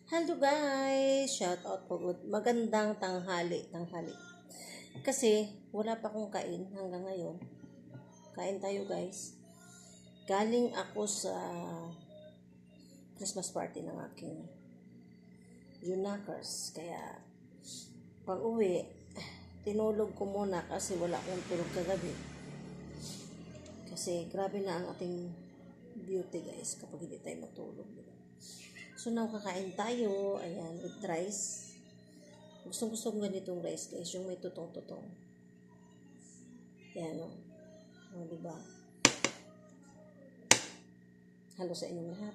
Hello guys! Shout out po. Magandang tanghali. Kasi wala pa akong kain hanggang ngayon. Kain tayo guys. Galing ako sa Christmas party ng aking Junakers. Kaya pag uwi, tinulog ko muna kasi wala akong tulog kagabi. Kasi grabe na ang ating beauty guys kapag hindi tayo matulog. So now kakain tayo, ayan, with rice. Gusto ko ganitong rice guys, yung may tutong-tutong. Ayan o. O, diba? Halo sa inyong lahat.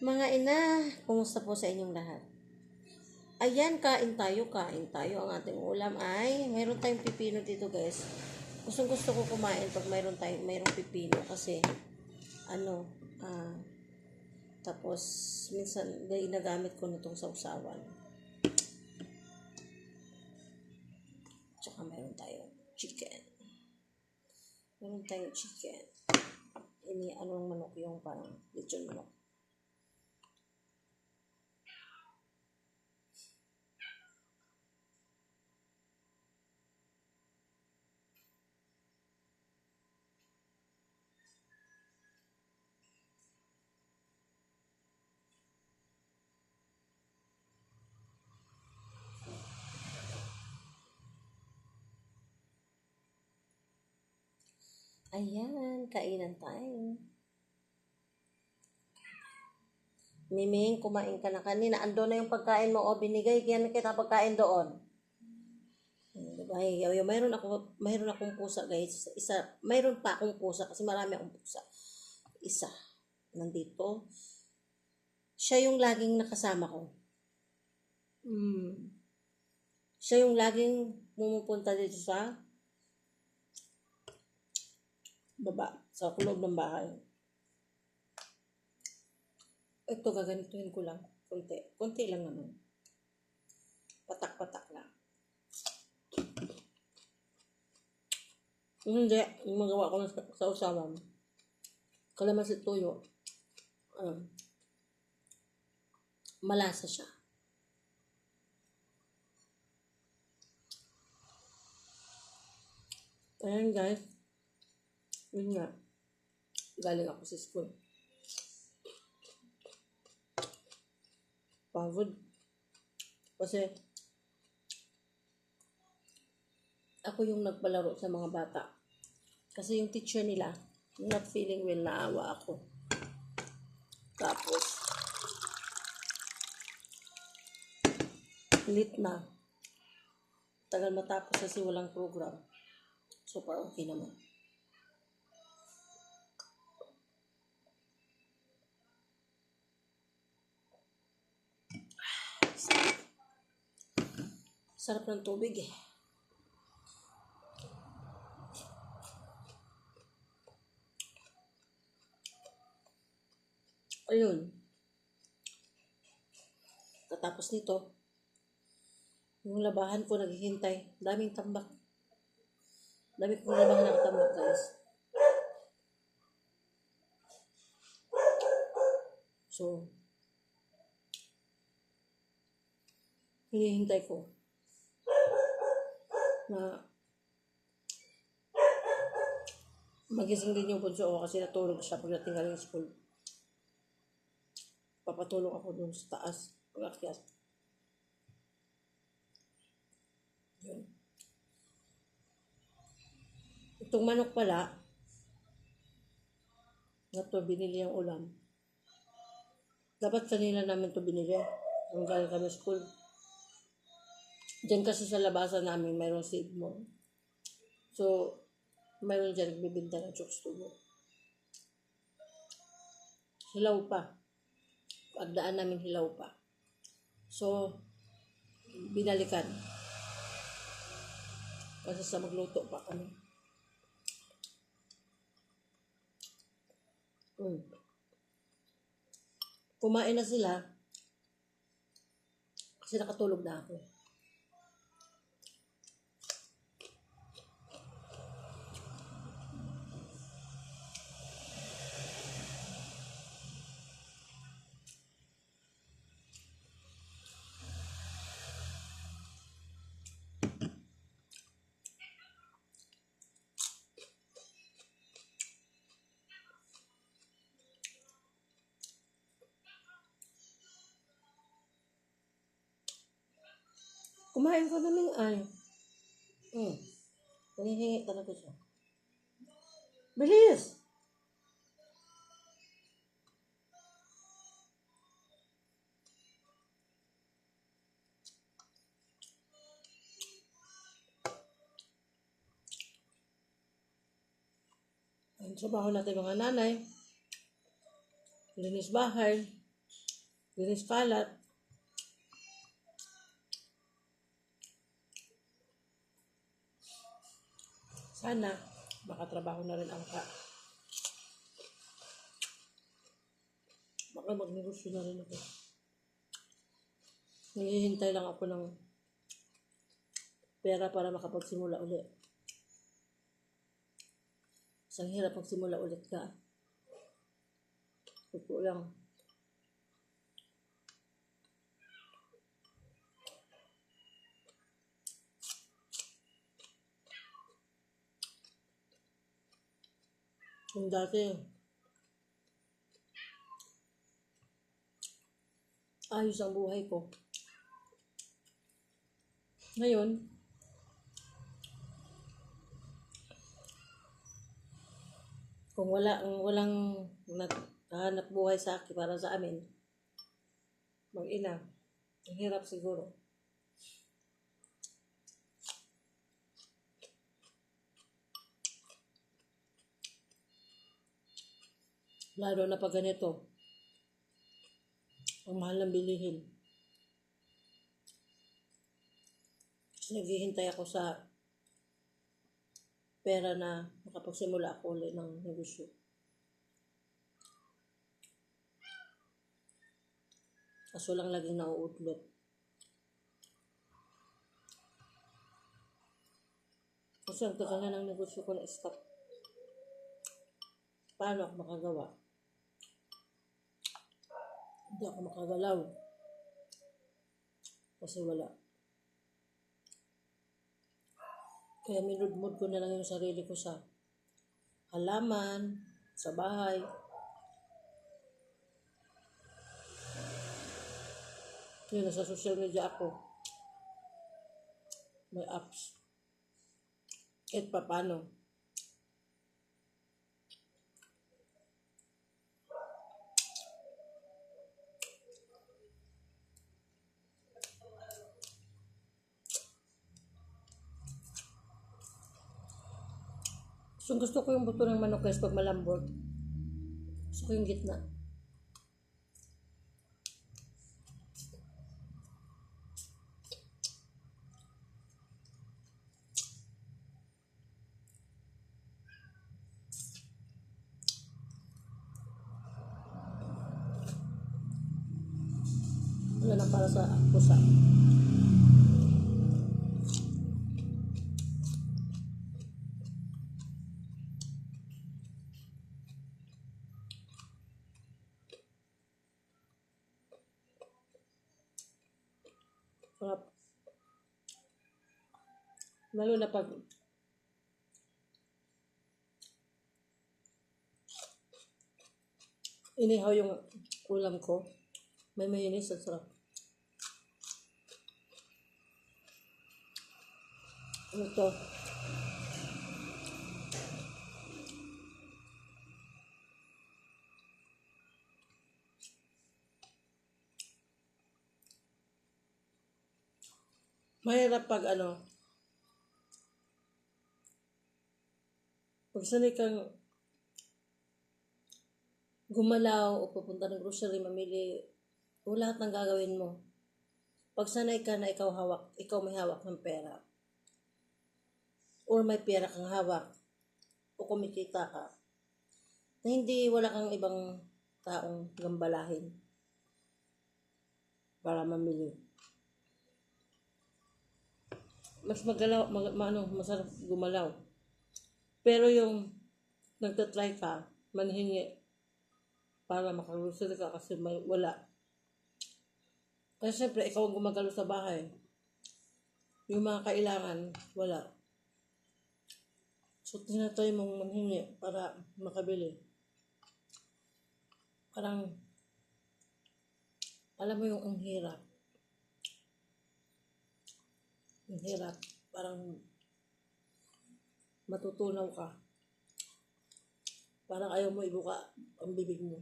Mga ina, kumusta po sa inyong lahat? Ayan, kain tayo. Ang ating ulam ay, mayroon tayong pipino dito guys. Gusto ko kumain pag mayroong pipino kasi, tapos, minsan, ginagamit ko na itong sausawan. Tsaka meron tayong chicken. Anong manok yung parang lechon manok. Ayan, kainan tayo. Miming, kumain ka na kanina. Ando na yung pagkain mo o binigay. Yan kita pagkain doon. Diba? Mayroon akong pusa guys. Mayroon pa akong pusa kasi marami akong pusa. Isa. Nandito. Siya yung laging nakasama ko. Siya yung laging pumupunta dito sa baba, sa loob ng bahay. Ito, gaganituhin ko lang. Konti lang naman. Patak-patak lang. Hindi, yung magawa ko sa usawan. Kalamansi tuyo. Malasa siya. Ayan guys. Yun nga. Galing ako sa school. Pagod. Kasi ako yung nagpalaro sa mga bata. Kasi yung teacher nila, not feeling well, naawa ako. Tapos, late na. Tagal matapos kasi walang program. So, parang okay naman. Sarap ng tubig eh. Ayun. Katapos nito, yung labahan ko naghihintay. Daming tambak. Dami kong labahan nakatambak guys. So, hinihintay ko na magising din yung bunso ko kasi natulog siya pagdating galing school. Papatulog ako dun sa taas pag-akyat. Yun. Itong manok pala na to binili ang ulam. Dapat kanila namin to binili nung galing kami school. Diyan kasi sa labasan namin mayroong seed mo. So, mayroon dyan nagbibinta ng chokes tubo. Hilaw pa. Pagdaan namin hilaw pa. So, binalikan. Kasi sa magluto pa kami. Kumain na sila kasi nakatulog na ako. Kumain ko na ng ay. Nanghihingi talaga siya. Bilis! Ang trabaho natin mga nanay, linis bahay, linis kalat. Sana, makatrabaho na rin ang baka magnegosyo na rin ako. Naghihintay lang ako ng pera para makapagsimula ulit. Isang hirap magsimula ulit ka. Totoo lang. Yung dati, ayos ang buhay ko. Ngayon, kung walang naghahanap buhay sa akin para sa amin, mag-ina, ang hirap siguro. Lalo na pag ganito, ang mahal ng bilihin. Naghihintay ako sa pera na makapagsimula ako ulit ng negosyo. Kaso lang laging nauudlot. Kasi ang tagal na ng negosyo ko na stop. Paano ako makagawa? Hindi ako makagalaw. Kasi wala. Kaya minudmod ko na lang yung sarili ko sa halaman, sa bahay. Yun, nasa social media ako. May apps. Kahit pa paano. So, gusto ko yung buto ng manok guys pag malambot. Gusto ko yung gitna. Wala na para sa pusa. Sarap. Lalo na pag inihaw yung ulam ko, may mayonnaise at sarap. Ano to? Mahirap pag pag sanay kang gumalaw o pupunta ng grocery, mamili, o lahat ng gagawin mo. Pag sanay ka na ikaw may hawak ng pera, or may pera kang hawak, o kumikita ka, na hindi wala kang ibang taong gambalahin para mamili. Mas masarap gumalaw. Pero yung nagtatry ka, manhingi para makagrocery ka kasi wala. Kasi siyempre, ikaw ang gumagalo sa bahay. Yung mga kailangan, wala. So, tinatry mong manhingi para makabili. Parang, alam mo yung ang hirap. Ang hirap. Parang matutunaw ka. Parang ayaw mo ibuka ang bibig mo.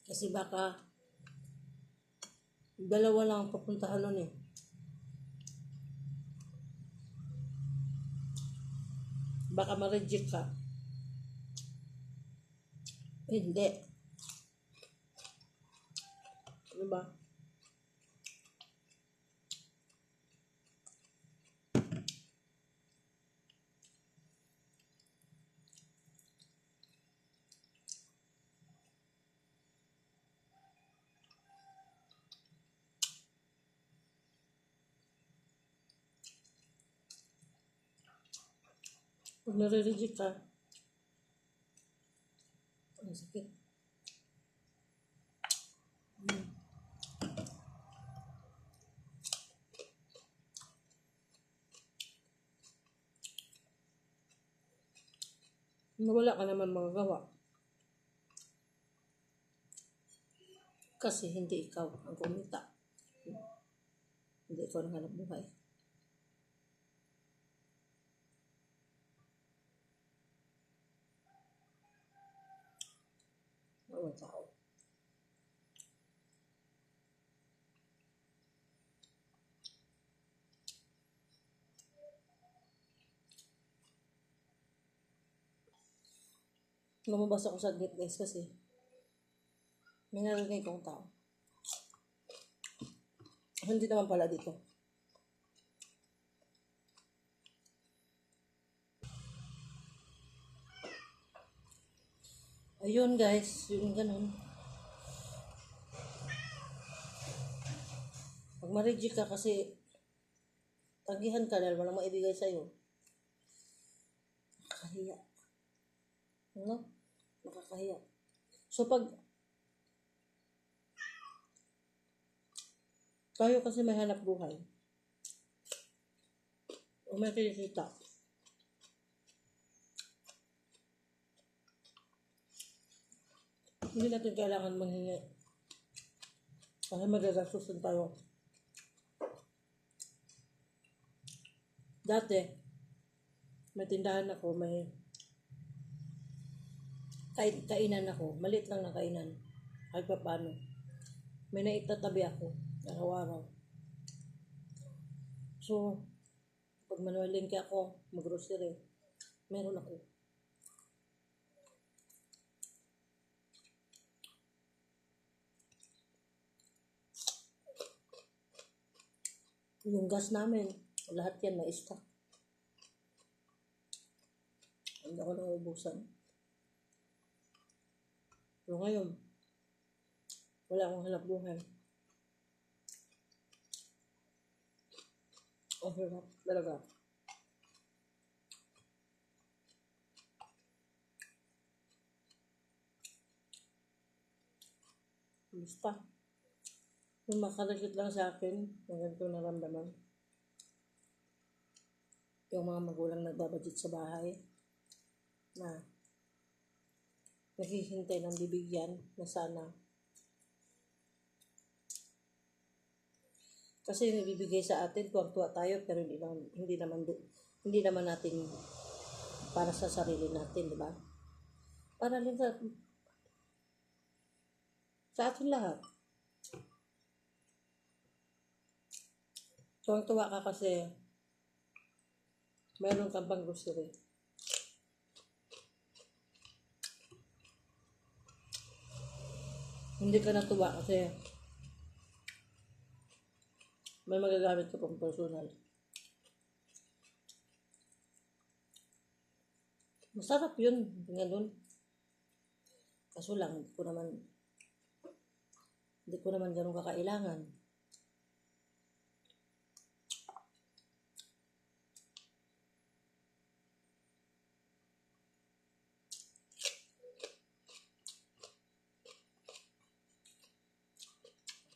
Kasi baka dalawa lang ang papuntahan nun eh. Baka ma-reject ka. Hindi. Diba? Pag nare-reject ka, ang sakit. Wala ka naman magagawa. Kasi hindi ikaw ang kumita. Hindi ikaw ang hanap buhay. Ang tao. Lumabas ako sa gate guys kasi may narinig kong tao. Hindi naman pala dito. Ayun guys, yung ganun. Pag ma-reject ka kasi tagihan ka dahil walang maibigay sa'yo. Nakakahiya. Ano? Nakakahiya. So pag tayo kasi may hanap buhay o may kinikita, hindi natin kailangan manghingi kasi magagastusan tayo. Dati may tindahan ako, may kainan ako, maliit lang na kainan kahit pa paano may naitatabi ako araw-araw. So pag manuwalingke ako mag-grocery, meron ako. Yung gas namin, lahat yan na-stock. Hindi ako naubusan. Pero ngayon, wala akong hanap buhay. Ang hirap talaga. Basta. Yung makalagit lang sa akin, yung ganito naramdaman. Yung mga magulang nagbabudget sa bahay na naghihintay ng bibigyan na sana. Kasi nabibigay sa atin, tuwang-tuwa tayo, pero hindi naman natin para sa sarili natin, di ba? Para din sa atin lahat. Tuwang-tuwa ka kasi meron kang pang grocery. Hindi ka natuwa kasi may magagamit ka pang personal. Masarap yun, ganun. Kaso lang, hindi ko naman ganun kakailangan.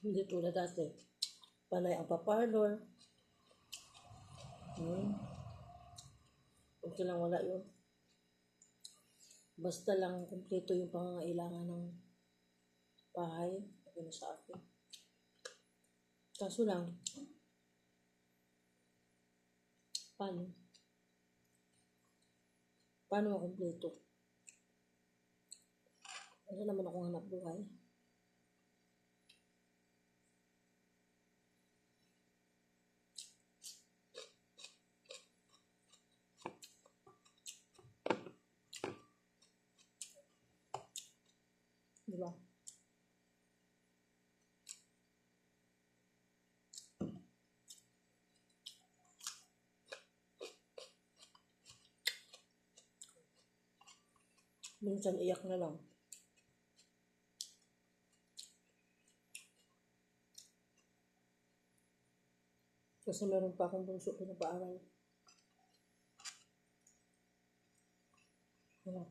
Hindi tulad dati. Panay ang pa-parlor. Okay lang wala yun. Basta lang kumpleto yung pangangailangan ng bahay. Okay na sa akin. Kaso lang, paano? Paano makumpleto? Wala naman akong hanap buhay. Diba? Minsan iyak na lang. Kasi meron pa akong bunso pinapaaral. Wala.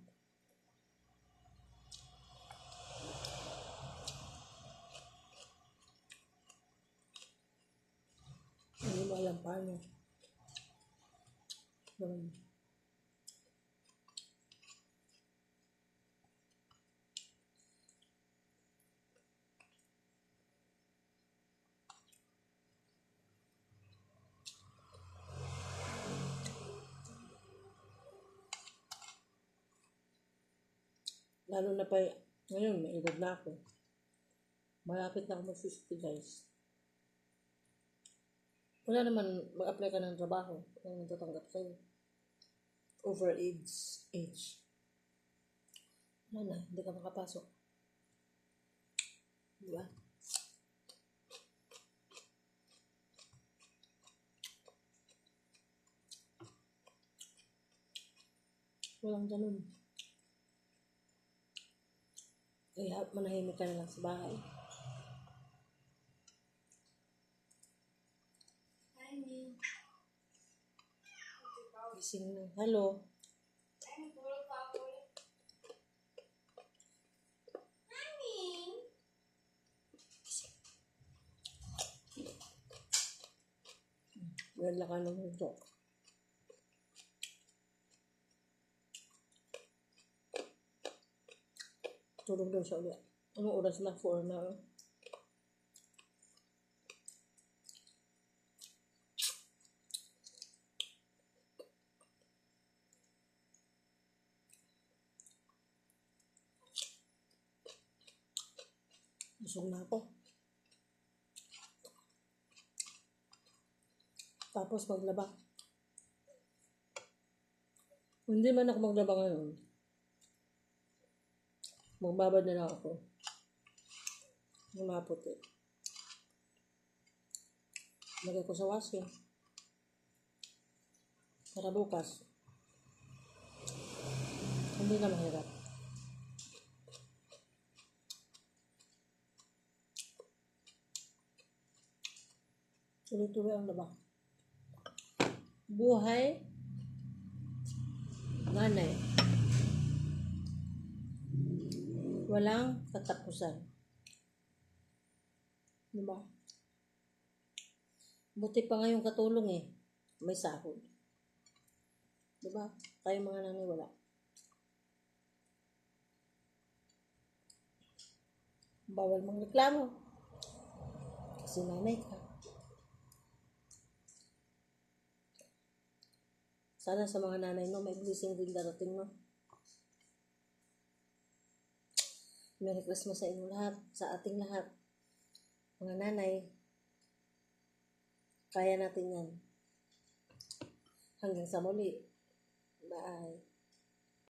Hindi mo alam paano. Ganun. Lalo na pa, ngayon, may edad na ako. Malapit na ako mag-50, guys. Wala naman, mag-apply ka ng trabaho. Kung natatanggap sa'yo. Over age. Wala na, hindi ka makapasok. Diba? Walang ganun. Kaya manahimik ka na lang sa bahay. Gising na. Hello? Wala ka ng ito. Tulog daw siya ulit. Anong oras na? 4 na. Busog na ako. Tapos maglaba. Hindi man ako maglaba ngayon. Magbabad na lang ako. Yung mga puti. Lagay ko sa washing. Para bukas. Hindi na mahirap. Tuloy-tuloy ang laba. Buhay. Nanay. Walang katapusan. Diba? Buti pa nga yung katulong eh. May sahod. Diba? Tayo mga nanay wala. Bawal mong reklamo. Kasi nanay ka. Sana sa mga nanay no, may blessing din darating no. Merry Christmas sa inyo lahat, sa ating lahat. Mga nanay, kaya natin yan. Hanggang sa muli. Bye.